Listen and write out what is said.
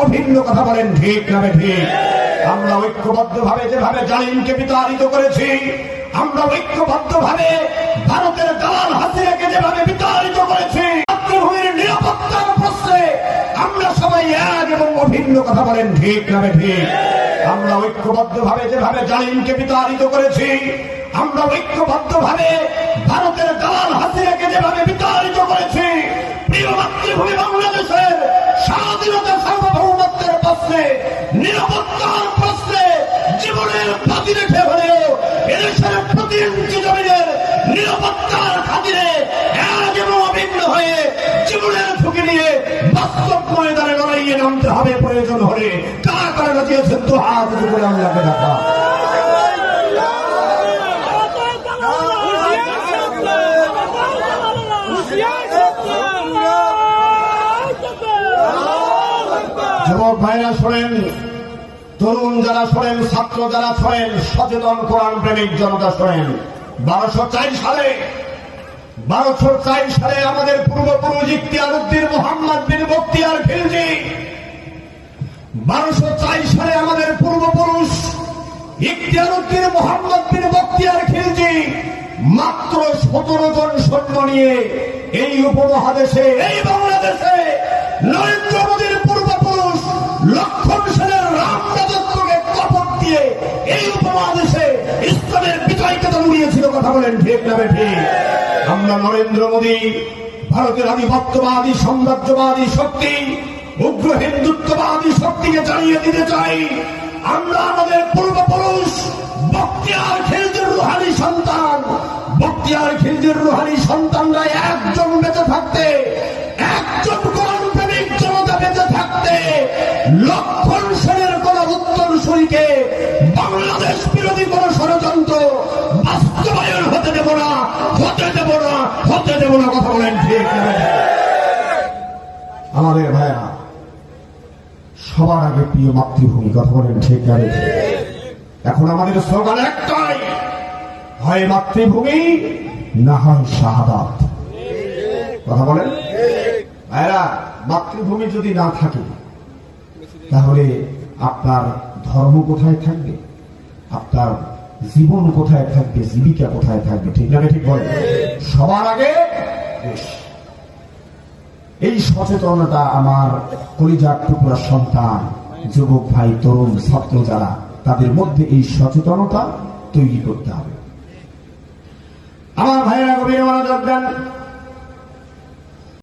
অভিন্ন কথা বলেন ঠিক না ঠিক? আমরা ঐক্যবদ্ধভাবে যেভাবে জালিমকে বিতাড়িত করেছি, আমরা ঐক্যবদ্ধভাবে ভারতের দালাল হাসিনাকে যেভাবে বিতাড়িত করেছি, মাতৃভূমির নিরাপত্তার প্রশ্নে আমরা সবাই এক এবং অভিন্ন কথা বলেন ঠিক না ঠিক? আমরা ঐক্যবদ্ধভাবে যেভাবে জালিমকে বিতাড়িত করেছি, আমরা ঐক্যবদ্ধভাবে ভারতের দালাল হাসিনাকে যেভাবে বিতাড়িত করেছি, প্রিয় মাতৃভূমি বাংলাদেশের স্বাধীনতা সার্বভৌমত্বের প্রশ্নে, নিরাপত্তার প্রশ্নে জীবনের বাজি রেখে হলেও এদেশের প্রতি ইঞ্চি জমিনের নিরাপত্তার খাতিরে এক এবং অভিন্ন হয়ে জীবনের ঝুঁকি নিয়ে বাস্তব ময়দানে লড়াইয়ে নামতে হবে। প্রয়োজন হলে কারা কারা রাজিয়েছেন তো হাত উঁচু করে আল্লাহকে দেখা। যুবক ভাইরা শোনেন, তরুণ যারা শোনেন, ছাত্র যারা শোনেন, সচেতন কোরআন প্রেমিক জনতা শোনেন। 1204 সালে আমাদের পূর্বপুরুষ ইখতিয়ার উদ্দিন মোহাম্মদ বিন বখতিয়ার খিলজি, 1204 সালে আমাদের পূর্বপুরুষ ইখতিয়ার উদ্দিন মোহাম্মদ বিন বখতিয়ার খিলজি মাত্র 17 জন সৈন্য নিয়ে এই উপমহাদেশে, এই বাংলাদেশে নরেন্দ্র মোদীর পূর্বপুরুষ লক্ষণ সেনের রাম রাজত্বকে কপট দিয়ে এই উপমহাদেশে ইসলামের বিজয়কে উড়িয়েছিল। কথা বলেন ঠিক না ঠিক? আমরা নরেন্দ্র মোদী ভারতের আধিপত্যবাদী সাম্রাজ্যবাদী শক্তি, উগ্র হিন্দুত্ববাদী শক্তিকে জানিয়ে দিতে চাই, আমরা আমাদের পূর্বপুরুষ বখতিয়ার খিলজির রুহানি সন্তান, বখতিয়ার খিলজির রুহানি সন্তানরা একজন বেঁচে থাকতে, একজন কোরআন প্রেমিক জনতা বেঁচে থাকতে লক্ষণ সেনের কোন উত্তরসূরিকে বাংলাদেশ বিরোধী কোন ষড়যন্ত্র বাস্তবায়ন হতে দেব না, হতে দেব না, হতে দেব না। কথা বলেন ঠিক না? আমাদের ভাইরা, সবার আগে প্রিয় মাতৃভূমি। কথা বলেন ঠিক না? এখন আমাদের স্লোগান একটাই, হয় মাতৃভূমি না হয় শাহাদাত। কথা বলেন ভাইরা, মাতৃভূমি যদি না থাকে তাহলে আপনার ধর্ম কোথায় থাকবে, আপনার জীবন কোথায় থাকবে, জীবিকা কোথায় থাকবে? ঠিক না ঠিক বলেন? সবার আগে দেশ। এই সচেতনতা আমার কলিজার টুকরা সন্তান, যুবক ভাই, তরুণ ছাত্র যারা, তাদের মধ্যে এই সচেতনতা তৈরি করতে হবে। আমার ভাইয়েরা গভীর মনোযোগ দেন।